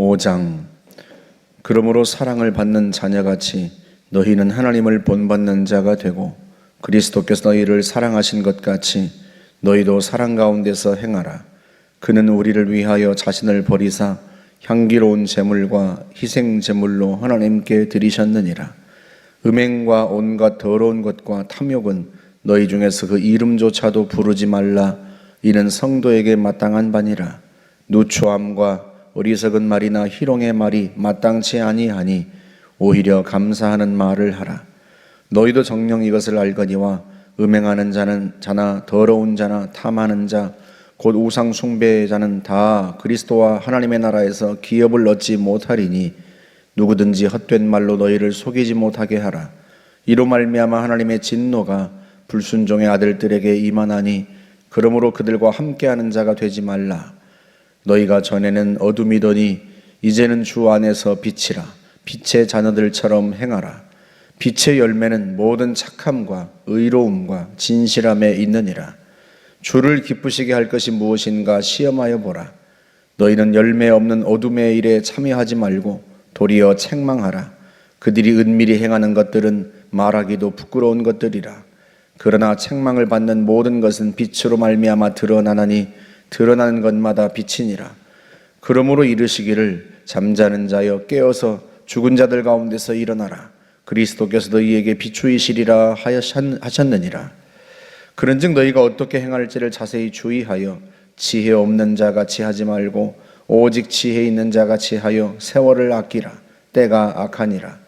5장. 그러므로 사랑을 받는 자녀같이 너희는 하나님을 본받는 자가 되고 그리스도께서 너희를 사랑하신 것 같이 너희도 사랑 가운데서 행하라. 그는 우리를 위하여 자신을 버리사 향기로운 제물과 희생 제물로 하나님께 드리셨느니라. 음행과 온갖 더러운 것과 탐욕은 너희 중에서 그 이름조차도 부르지 말라. 이는 성도에게 마땅한 바니라. 누추함과 어리석은 말이나 희롱의 말이 마땅치 아니하니 오히려 감사하는 말을 하라. 너희도 정녕 이것을 알거니와 음행하는 자나 더러운 자나 탐하는 자 곧 우상 숭배의 자는 다 그리스도와 하나님의 나라에서 기업을 얻지 못하리니 누구든지 헛된 말로 너희를 속이지 못하게 하라. 이로 말미암아 하나님의 진노가 불순종의 아들들에게 임하나니 그러므로 그들과 함께하는 자가 되지 말라. 너희가 전에는 어둠이더니 이제는 주 안에서 빛이라. 빛의 자녀들처럼 행하라. 빛의 열매는 모든 착함과 의로움과 진실함에 있느니라. 주를 기쁘시게 할 것이 무엇인가 시험하여 보라. 너희는 열매 없는 어둠의 일에 참여하지 말고 도리어 책망하라. 그들이 은밀히 행하는 것들은 말하기도 부끄러운 것들이라. 그러나 책망을 받는 모든 것은 빛으로 말미암아 드러나나니 드러나는 것마다 빛이니라. 그러므로 이르시기를 잠자는 자여 깨어서 죽은 자들 가운데서 일어나라. 그리스도께서 너희에게 비추이시리라 하셨느니라. 그런즉 너희가 어떻게 행할지를 자세히 주의하여 지혜 없는 자같이 하지 말고 오직 지혜 있는 자같이 하여 세월을 아끼라. 때가 악하니라.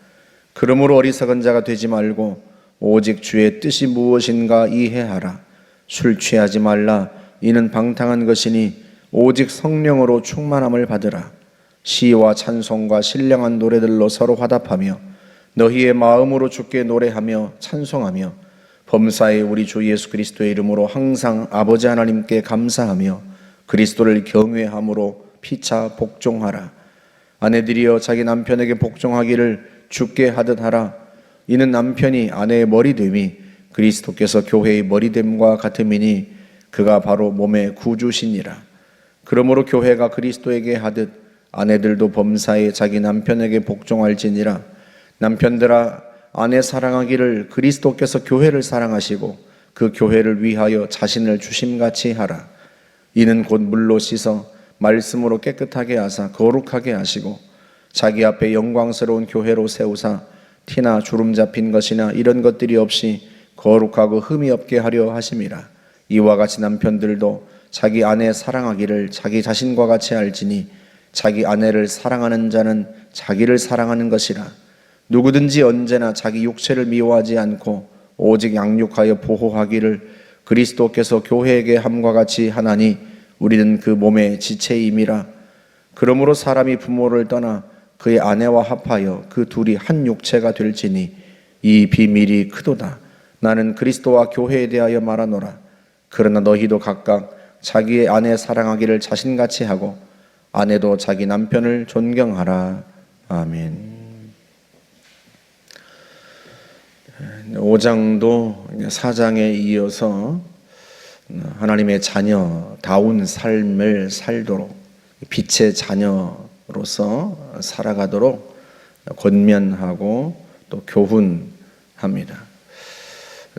그러므로 어리석은 자가 되지 말고 오직 주의 뜻이 무엇인가 이해하라. 술 취하지 말라. 이는 방탕한 것이니 오직 성령으로 충만함을 받으라. 시와 찬송과 신령한 노래들로 서로 화답하며 너희의 마음으로 주께 노래하며 찬송하며 범사에 우리 주 예수 그리스도의 이름으로 항상 아버지 하나님께 감사하며 그리스도를 경외함으로 피차 복종하라. 아내들이여 자기 남편에게 복종하기를 주께 하듯 하라. 이는 남편이 아내의 머리됨이 그리스도께서 교회의 머리됨과 같음이니 그가 바로 몸의 구주시니라. 그러므로 교회가 그리스도에게 하듯 아내들도 범사에 자기 남편에게 복종할지니라. 남편들아 아내 사랑하기를 그리스도께서 교회를 사랑하시고 그 교회를 위하여 자신을 주심같이 하라. 이는 곧 물로 씻어 말씀으로 깨끗하게 하사 거룩하게 하시고 자기 앞에 영광스러운 교회로 세우사 티나 주름 잡힌 것이나 이런 것들이 없이 거룩하고 흠이 없게 하려 하심이라. 이와 같이 남편들도 자기 아내 사랑하기를 자기 자신과 같이 알지니 자기 아내를 사랑하는 자는 자기를 사랑하는 것이라. 누구든지 언제나 자기 육체를 미워하지 않고 오직 양육하여 보호하기를 그리스도께서 교회에게 함과 같이 하나니 우리는 그 몸의 지체임이라. 그러므로 사람이 부모를 떠나 그의 아내와 합하여 그 둘이 한 육체가 될지니 이 비밀이 크도다. 나는 그리스도와 교회에 대하여 말하노라. 그러나 너희도 각각 자기의 아내 사랑하기를 자신같이 하고 아내도 자기 남편을 존경하라. 아멘. 5장도 4장에 이어서 하나님의 자녀다운 삶을 살도록 빛의 자녀로서 살아가도록 권면하고 또 교훈합니다.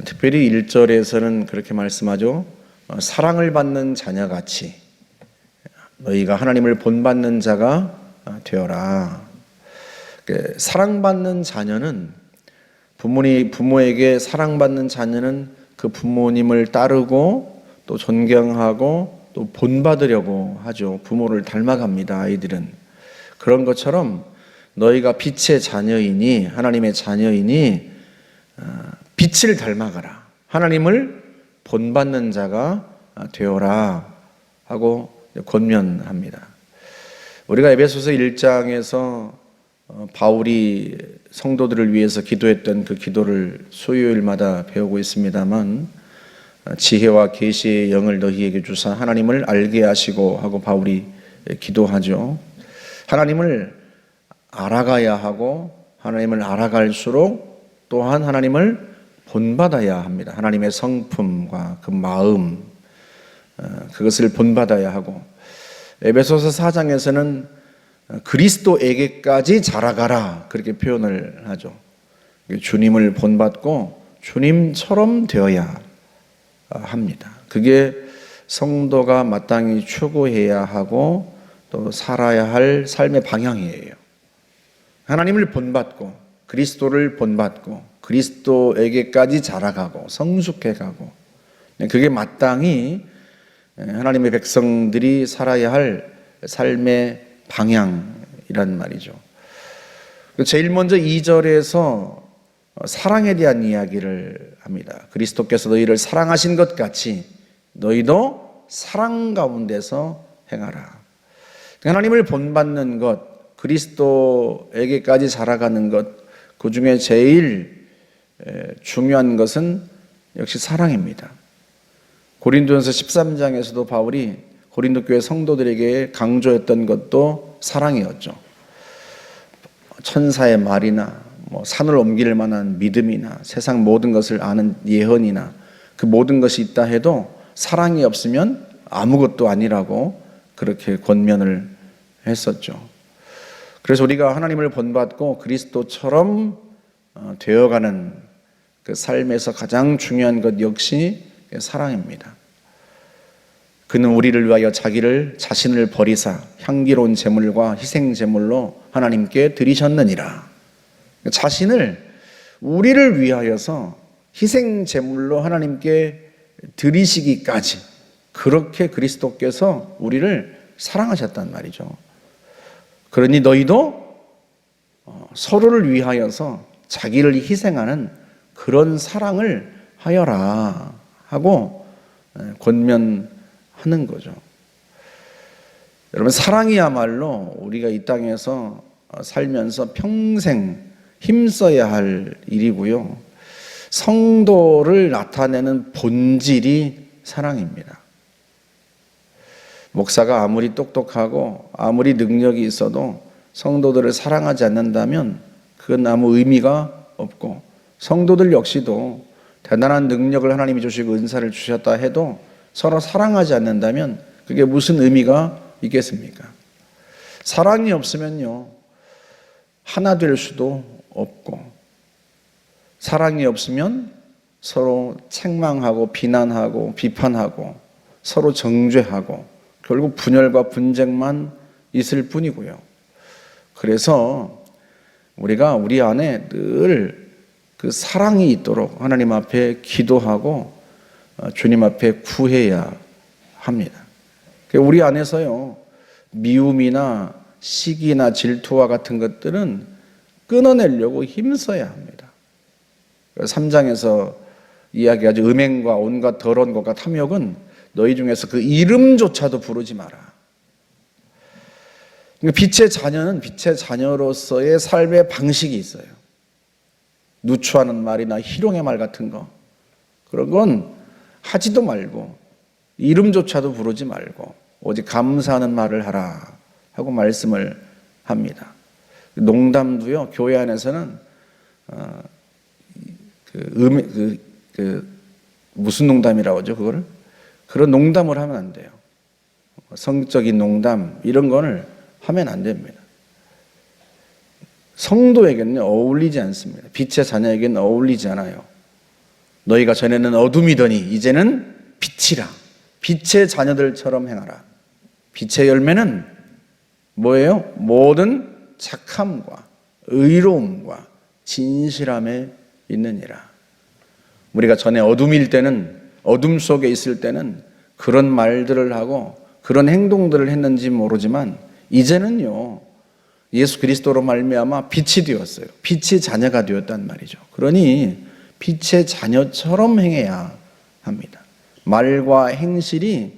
특별히 1절에서는 그렇게 말씀하죠. 사랑을 받는 자녀같이 너희가 하나님을 본받는 자가 되어라. 사랑받는 자녀는 부모에게 사랑받는 자녀는 그 부모님을 따르고 또 존경하고 또 본받으려고 하죠. 부모를 닮아갑니다. 아이들은. 그런 것처럼 너희가 빛의 자녀이니 하나님의 자녀이니 빛을 닮아가라. 하나님을 본받는 자가 되어라 하고 권면합니다. 우리가 에베소서 1장에서 바울이 성도들을 위해서 기도했던 그 기도를 수요일마다 배우고 있습니다만 지혜와 계시의 영을 너희에게 주사 하나님을 알게 하시고 하고 바울이 기도하죠. 하나님을 알아가야 하고 하나님을 알아갈수록 또한 하나님을 본받아야 합니다. 하나님의 성품과 그 마음 그것을 본받아야 하고 에베소서 4장에서는 그리스도에게까지 자라가라, 그렇게 표현을 하죠. 주님을 본받고 주님처럼 되어야 합니다. 그게 성도가 마땅히 추구해야 하고 또 살아야 할 삶의 방향이에요. 하나님을 본받고 그리스도를 본받고 그리스도에게까지 자라가고 성숙해가고, 그게 마땅히 하나님의 백성들이 살아야 할 삶의 방향이란 말이죠. 제일 먼저 2절에서 사랑에 대한 이야기를 합니다. 그리스도께서 너희를 사랑하신 것 같이 너희도 사랑 가운데서 행하라. 하나님을 본받는 것, 그리스도에게까지 자라가는 것, 그 중에 제일 중요한 것은 역시 사랑입니다. 고린도전서 13장에서도 바울이 고린도 교회 성도들에게 강조했던 것도 사랑이었죠. 천사의 말이나 산을 옮길 만한 믿음이나 세상 모든 것을 아는 예언이나 그 모든 것이 있다 해도 사랑이 없으면 아무것도 아니라고 그렇게 권면을 했었죠. 그래서 우리가 하나님을 본받고 그리스도처럼 되어가는 그 삶에서 가장 중요한 것 역시 사랑입니다. 그는 우리를 위하여 자신을 버리사 향기로운 제물과 희생 제물로 하나님께 드리셨느니라. 자신을 우리를 위하여서 희생 제물로 하나님께 드리시기까지 그렇게 그리스도께서 우리를 사랑하셨단 말이죠. 그러니 너희도 서로를 위하여서 자기를 희생하는 그런 사랑을 하여라 하고 권면하는 거죠. 여러분, 사랑이야말로 우리가 이 땅에서 살면서 평생 힘써야 할 일이고요. 성도를 나타내는 본질이 사랑입니다. 목사가 아무리 똑똑하고 아무리 능력이 있어도 성도들을 사랑하지 않는다면 그건 아무 의미가 없고, 성도들 역시도 대단한 능력을 하나님이 주시고 은사를 주셨다 해도 서로 사랑하지 않는다면 그게 무슨 의미가 있겠습니까? 사랑이 없으면요, 하나 될 수도 없고, 사랑이 없으면 서로 책망하고 비난하고 비판하고 서로 정죄하고 결국 분열과 분쟁만 있을 뿐이고요. 그래서 우리가 우리 안에 늘 그 사랑이 있도록 하나님 앞에 기도하고 주님 앞에 구해야 합니다. 우리 안에서요, 미움이나 시기나 질투와 같은 것들은 끊어내려고 힘써야 합니다. 3장에서 이야기하죠. 음행과 온갖 더러운 것과 탐욕은 너희 중에서 그 이름조차도 부르지 마라. 빛의 자녀는 빛의 자녀로서의 삶의 방식이 있어요. 누추하는 말이나 희롱의 말 같은 거, 그런 건 하지도 말고 이름조차도 부르지 말고 오직 감사하는 말을 하라 하고 말씀을 합니다. 농담도요, 교회 안에서는 무슨 농담이라고 하죠, 그거를? 그런 농담을 하면 안 돼요. 성적인 농담 이런 거를 하면 안 됩니다. 성도에게는 어울리지 않습니다. 빛의 자녀에게는 어울리지 않아요. 너희가 전에는 어둠이더니 이제는 빛이라. 빛의 자녀들처럼 행하라. 빛의 열매는 뭐예요? 모든 착함과 의로움과 진실함에 있느니라. 우리가 전에 어둠일 때는, 어둠 속에 있을 때는 그런 말들을 하고 그런 행동들을 했는지 모르지만 이제는요, 예수 그리스도로 말미암아 빛이 되었어요. 빛의 자녀가 되었단 말이죠. 그러니 빛의 자녀처럼 행해야 합니다. 말과 행실이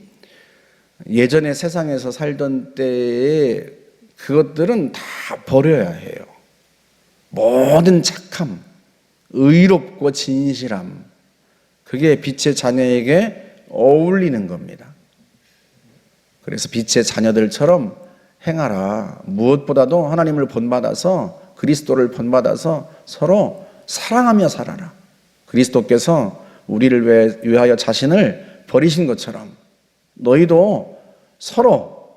예전에 세상에서 살던 때에 그것들은 다 버려야 해요. 모든 착함, 의롭고 진실함, 그게 빛의 자녀에게 어울리는 겁니다. 그래서 빛의 자녀들처럼 행하라. 무엇보다도 하나님을 본받아서, 그리스도를 본받아서 서로 사랑하며 살아라. 그리스도께서 우리를 위하여 자신을 버리신 것처럼 너희도 서로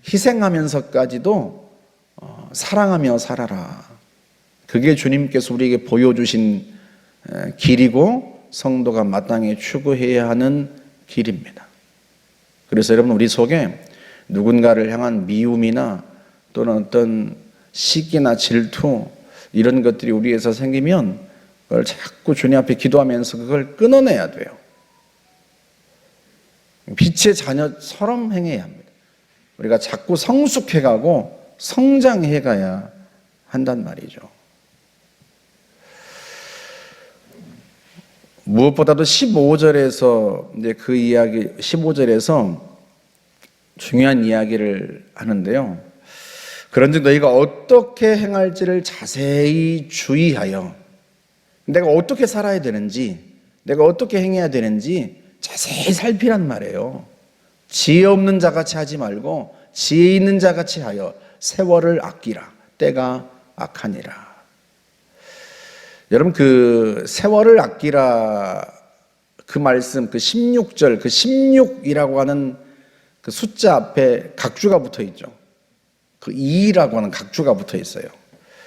희생하면서까지도 사랑하며 살아라. 그게 주님께서 우리에게 보여주신 길이고 성도가 마땅히 추구해야 하는 길입니다. 그래서 여러분, 우리 속에 누군가를 향한 미움이나 또는 어떤 시기나 질투 이런 것들이 우리에서 생기면 그걸 자꾸 주님 앞에 기도하면서 그걸 끊어내야 돼요. 빛의 자녀처럼 행해야 합니다. 우리가 자꾸 성숙해가고 성장해가야 한단 말이죠. 무엇보다도 15절에서 이제 그 이야기, 15절에서 중요한 이야기를 하는데요. 그런즉 너희가 어떻게 행할지를 자세히 주의하여, 내가 어떻게 살아야 되는지, 내가 어떻게 행해야 되는지 자세히 살피란 말이에요. 지혜 없는 자같이 하지 말고 지혜 있는 자같이 하여 세월을 아끼라. 때가 악하니라. 여러분, 그 세월을 아끼라 그 말씀, 그 16절, 그 16이라고 하는 그 숫자 앞에 각주가 붙어 있죠. 그 2라고 하는 각주가 붙어 있어요.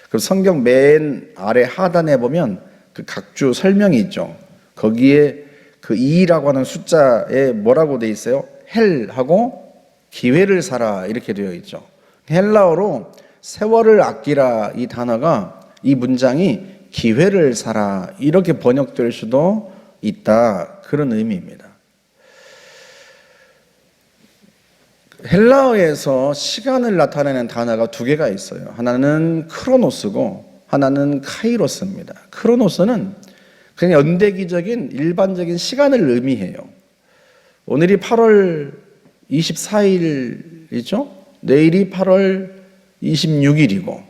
그럼 성경 맨 아래 하단에 보면 그 각주 설명이 있죠. 거기에 그 2라고 하는 숫자에 뭐라고 돼 있어요? 헬하고 기회를 사라 이렇게 되어 있죠. 헬라어로 세월을 아끼라 이 단어가, 이 문장이 기회를 사라 이렇게 번역될 수도 있다, 그런 의미입니다. 헬라어에서 시간을 나타내는 단어가 두 개가 있어요. 하나는 크로노스고 하나는 카이로스입니다. 크로노스는 그냥 연대기적인 일반적인 시간을 의미해요. 오늘이 8월 24일이죠. 내일이 8월 26일이고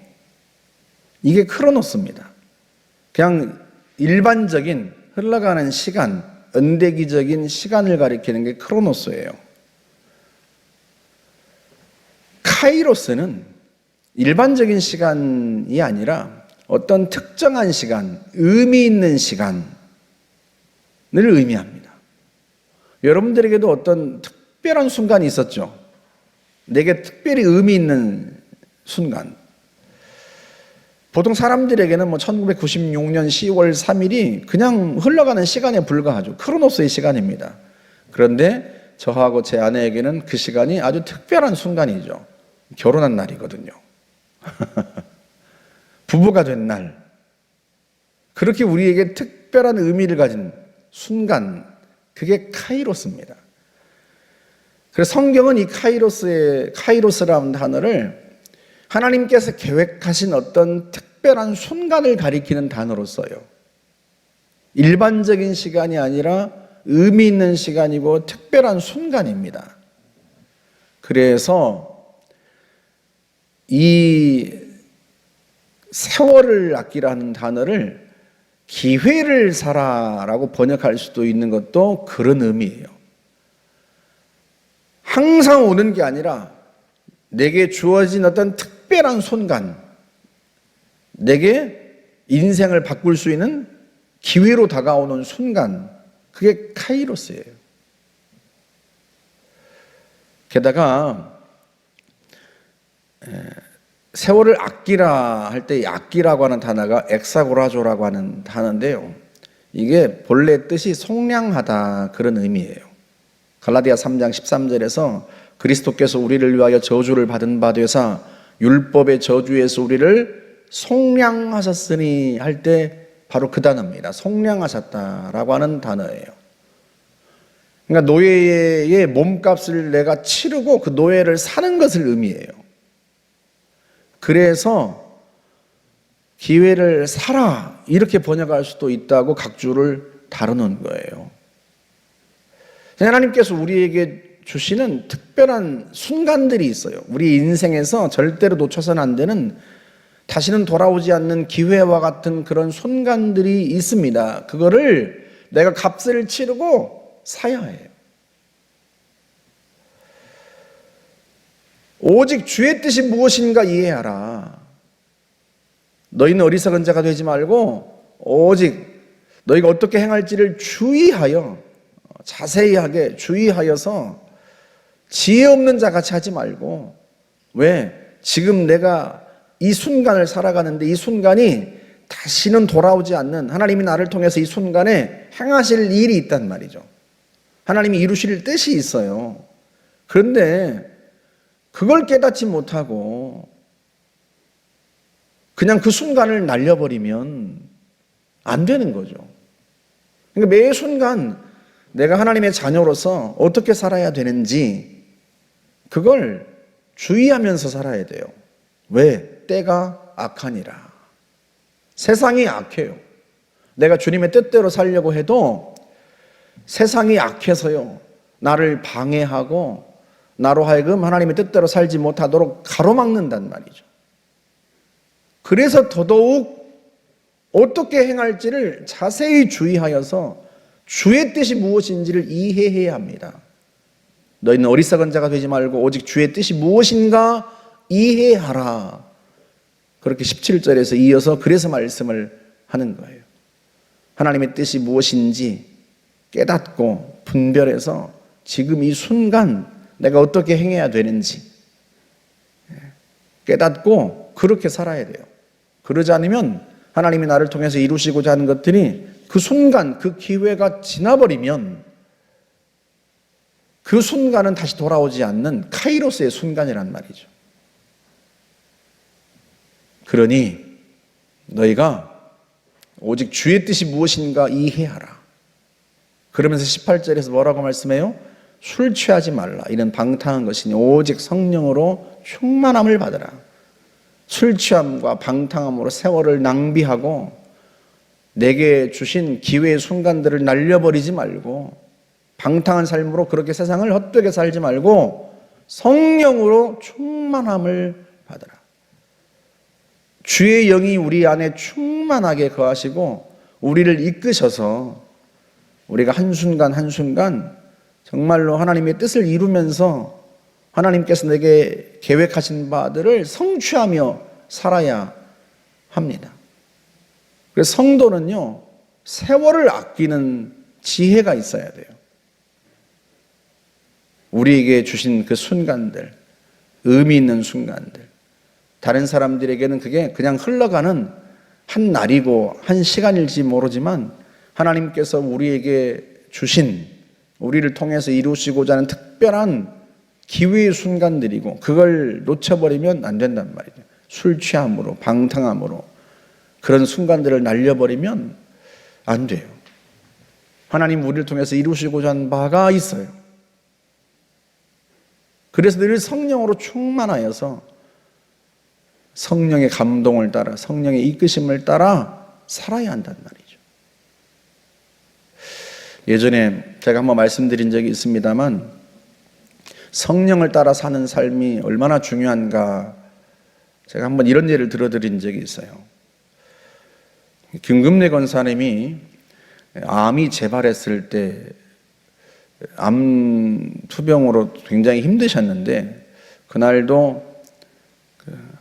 이게 크로노스입니다. 그냥 일반적인 흘러가는 시간, 연대기적인 시간을 가리키는 게 크로노스예요. 카이로스는 일반적인 시간이 아니라 어떤 특정한 시간, 의미 있는 시간을 의미합니다. 여러분들에게도 어떤 특별한 순간이 있었죠? 내게 특별히 의미 있는 순간. 보통 사람들에게는 1996년 10월 3일이 그냥 흘러가는 시간에 불과하죠. 크로노스의 시간입니다. 그런데 저하고 제 아내에게는 그 시간이 아주 특별한 순간이죠. 결혼한 날이거든요. 부부가 된 날. 그렇게 우리에게 특별한 의미를 가진 순간, 그게 카이로스입니다. 그래서 성경은 이 카이로스라는 단어를 하나님께서 계획하신 어떤 특별한 순간을 가리키는 단어로 써요. 일반적인 시간이 아니라 의미 있는 시간이고 특별한 순간입니다. 그래서 이 세월을 아끼라는 단어를 기회를 사라라고 번역할 수도 있는 것도 그런 의미예요. 항상 오는 게 아니라 내게 주어진 어떤 특별한 순간, 내게 인생을 바꿀 수 있는 기회로 다가오는 순간, 그게 카이로스예요. 게다가 세월을 아끼라 할 때 아끼라고 하는 단어가 엑사고라조라고 하는 단어인데요. 이게 본래 뜻이 속량하다, 그런 의미예요. 갈라디아 3장 13절에서 그리스도께서 우리를 위하여 저주를 받은 바 되사 율법의 저주에서 우리를 속량하셨으니 할 때 바로 그 단어입니다. 속량하셨다라고 하는 단어예요. 그러니까 노예의 몸값을 내가 치르고 그 노예를 사는 것을 의미해요. 그래서 기회를 사라 이렇게 번역할 수도 있다고 각주를 다루는 거예요. 하나님께서 우리에게 주시는 특별한 순간들이 있어요. 우리 인생에서 절대로 놓쳐서는 안 되는, 다시는 돌아오지 않는 기회와 같은 그런 순간들이 있습니다. 그거를 내가 값을 치르고 사야 해요. 오직 주의 뜻이 무엇인가 이해하라. 너희는 어리석은 자가 되지 말고 오직 너희가 어떻게 행할지를 주의하여, 자세히 하게 주의하여서 지혜 없는 자같이 하지 말고 왜? 지금 내가 이 순간을 살아가는데 이 순간이 다시는 돌아오지 않는, 하나님이 나를 통해서 이 순간에 행하실 일이 있단 말이죠. 하나님이 이루실 뜻이 있어요. 그런데 그걸 깨닫지 못하고 그냥 그 순간을 날려버리면 안 되는 거죠. 그러니까 매 순간 내가 하나님의 자녀로서 어떻게 살아야 되는지 그걸 주의하면서 살아야 돼요. 왜? 때가 악하니라. 세상이 악해요. 내가 주님의 뜻대로 살려고 해도 세상이 악해서요, 나를 방해하고 나로 하여금 하나님의 뜻대로 살지 못하도록 가로막는단 말이죠. 그래서 더더욱 어떻게 행할지를 자세히 주의하여서 주의 뜻이 무엇인지를 이해해야 합니다. 너희는 어리석은 자가 되지 말고 오직 주의 뜻이 무엇인가 이해하라. 그렇게 17절에서 이어서 그래서 말씀을 하는 거예요. 하나님의 뜻이 무엇인지 깨닫고 분별해서 지금 이 순간 내가 어떻게 행해야 되는지 깨닫고 그렇게 살아야 돼요. 그러지 않으면 하나님이 나를 통해서 이루시고자 하는 것들이 그 순간, 그 기회가 지나버리면 그 순간은 다시 돌아오지 않는 카이로스의 순간이란 말이죠. 그러니 너희가 오직 주의 뜻이 무엇인가 이해하라. 그러면서 18절에서 뭐라고 말씀해요? 술 취하지 말라. 이는 방탕한 것이니 오직 성령으로 충만함을 받으라. 술 취함과 방탕함으로 세월을 낭비하고 내게 주신 기회의 순간들을 날려버리지 말고 방탕한 삶으로 그렇게 세상을 헛되게 살지 말고 성령으로 충만함을 받으라. 주의 영이 우리 안에 충만하게 거하시고 우리를 이끄셔서 우리가 한순간 한순간 정말로 하나님의 뜻을 이루면서 하나님께서 내게 계획하신 바들을 성취하며 살아야 합니다. 그래서 성도는요, 세월을 아끼는 지혜가 있어야 돼요. 우리에게 주신 그 순간들, 의미 있는 순간들, 다른 사람들에게는 그게 그냥 흘러가는 한 날이고 한 시간일지 모르지만 하나님께서 우리에게 주신, 우리를 통해서 이루시고자 하는 특별한 기회의 순간들이고 그걸 놓쳐버리면 안 된단 말이죠. 술 취함으로, 방탕함으로 그런 순간들을 날려버리면 안 돼요. 하나님 우리를 통해서 이루시고자 하는 바가 있어요. 그래서 늘 성령으로 충만하여서 성령의 감동을 따라, 성령의 이끄심을 따라 살아야 한단 말이죠. 예전에 제가 한번 말씀드린 적이 있습니다만 성령을 따라 사는 삶이 얼마나 중요한가 제가 한번 이런 예를 들어드린 적이 있어요. 김금래 권사님이 암이 재발했을 때 암 투병으로 굉장히 힘드셨는데 그날도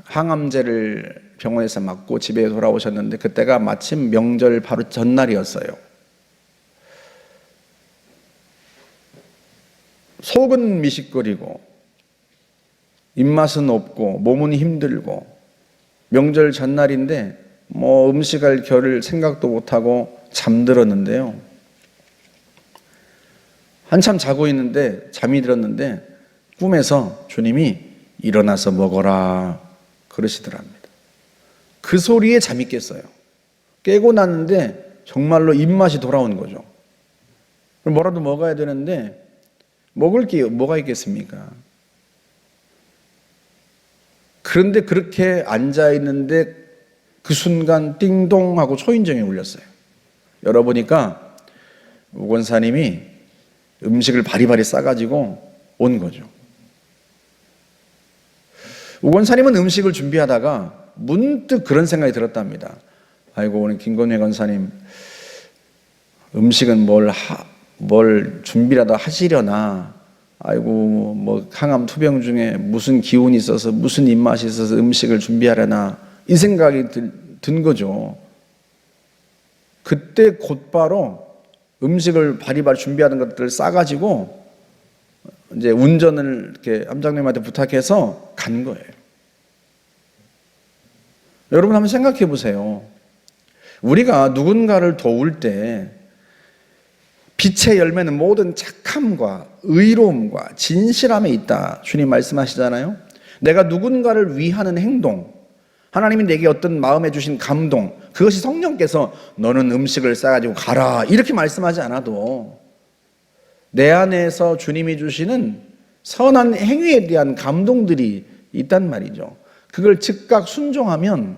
항암제를 병원에서 맞고 집에 돌아오셨는데 그때가 마침 명절 바로 전날이었어요. 속은 미식거리고 입맛은 없고 몸은 힘들고 명절 전날인데 뭐 음식할 겨를 생각도 못하고 잠들었는데요. 한참 자고 있는데 잠이 들었는데 꿈에서 주님이 일어나서 먹어라 그러시더랍니다. 그 소리에 잠이 깼어요. 깨고 났는데 정말로 입맛이 돌아온 거죠. 뭐라도 먹어야 되는데 먹을 게 뭐가 있겠습니까? 그런데 그렇게 앉아있는데 그 순간 띵동 하고 초인종이 울렸어요. 열어보니까 우 권사님이 음식을 바리바리 싸가지고 온 거죠. 우 권사님은 음식을 준비하다가 문득 그런 생각이 들었답니다. 아이고 오늘 김건희 권사님 음식은 뭘 준비라도 하시려나, 아이고 뭐 항암 투병 중에 무슨 기운이 있어서 무슨 입맛이 있어서 음식을 준비하려나 이 생각이 든 거죠. 그때 곧바로 음식을 바리바리 준비하는 것들을 싸가지고 이제 운전을 이렇게 함장님한테 부탁해서 간 거예요. 여러분 한번 생각해 보세요. 우리가 누군가를 도울 때 빛의 열매는 모든 착함과 의로움과 진실함에 있다. 주님 말씀하시잖아요. 내가 누군가를 위하는 행동, 하나님이 내게 어떤 마음에 주신 감동, 그것이 성령께서 너는 음식을 싸가지고 가라 이렇게 말씀하지 않아도 내 안에서 주님이 주시는 선한 행위에 대한 감동들이 있단 말이죠. 그걸 즉각 순종하면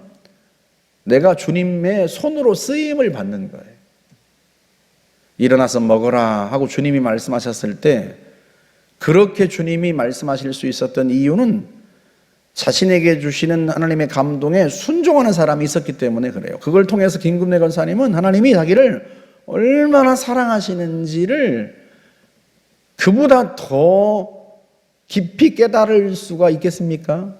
내가 주님의 손으로 쓰임을 받는 거예요. 일어나서 먹어라 하고 주님이 말씀하셨을 때 그렇게 주님이 말씀하실 수 있었던 이유는 자신에게 주시는 하나님의 감동에 순종하는 사람이 있었기 때문에 그래요. 그걸 통해서 김금래 권사님은 하나님이 자기를 얼마나 사랑하시는지를 그보다 더 깊이 깨달을 수가 있겠습니까?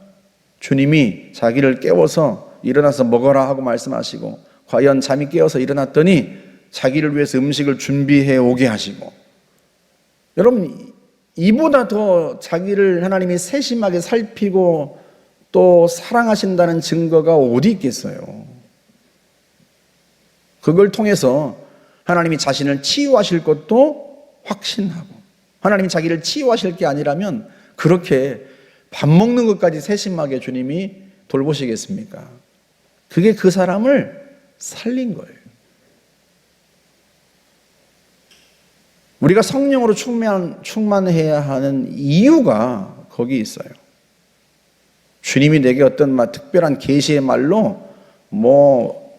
주님이 자기를 깨워서 일어나서 먹어라 하고 말씀하시고 과연 잠이 깨어서 일어났더니 자기를 위해서 음식을 준비해 오게 하시고, 여러분 이보다 더 자기를 하나님이 세심하게 살피고 또 사랑하신다는 증거가 어디 있겠어요? 그걸 통해서 하나님이 자신을 치유하실 것도 확신하고, 하나님이 자기를 치유하실 게 아니라면 그렇게 밥 먹는 것까지 세심하게 주님이 돌보시겠습니까? 그게 그 사람을 살린 거예요. 우리가 성령으로 충만해야 하는 이유가 거기 있어요. 주님이 내게 어떤 특별한 계시의 말로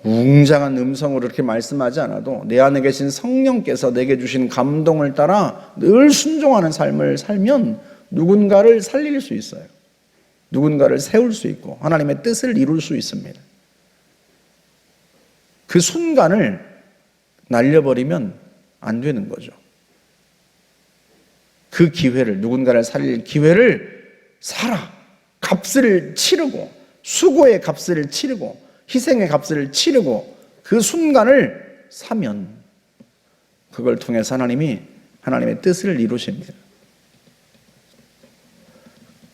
웅장한 음성으로 이렇게 말씀하지 않아도 내 안에 계신 성령께서 내게 주신 감동을 따라 늘 순종하는 삶을 살면 누군가를 살릴 수 있어요. 누군가를 세울 수 있고 하나님의 뜻을 이룰 수 있습니다. 그 순간을 날려버리면 안 되는 거죠. 그 기회를, 누군가를 살릴 기회를 살아 값을 치르고, 수고의 값을 치르고 희생의 값을 치르고 그 순간을 사면 그걸 통해서 하나님이 하나님의 뜻을 이루십니다.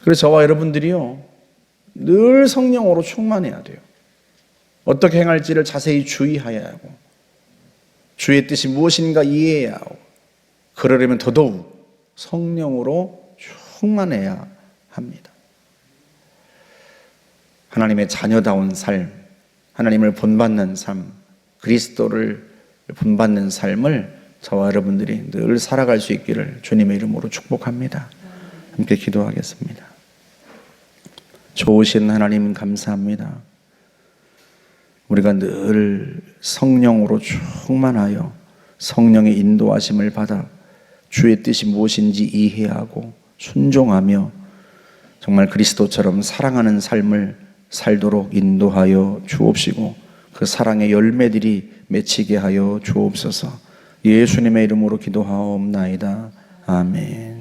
그래서 저와 여러분들이요 늘 성령으로 충만해야 돼요. 어떻게 행할지를 자세히 주의해야 하고 주의 뜻이 무엇인가 이해해야 하고, 그러려면 더더욱 성령으로 충만해야 합니다. 하나님의 자녀다운 삶, 하나님을 본받는 삶, 그리스도를 본받는 삶을 저와 여러분들이 늘 살아갈 수 있기를 주님의 이름으로 축복합니다. 함께 기도하겠습니다. 좋으신 하나님 감사합니다. 우리가 늘 성령으로 충만하여 성령의 인도하심을 받아 주의 뜻이 무엇인지 이해하고 순종하며 정말 그리스도처럼 사랑하는 삶을 살도록 인도하여 주옵시고 그 사랑의 열매들이 맺히게 하여 주옵소서. 예수님의 이름으로 기도하옵나이다. 아멘.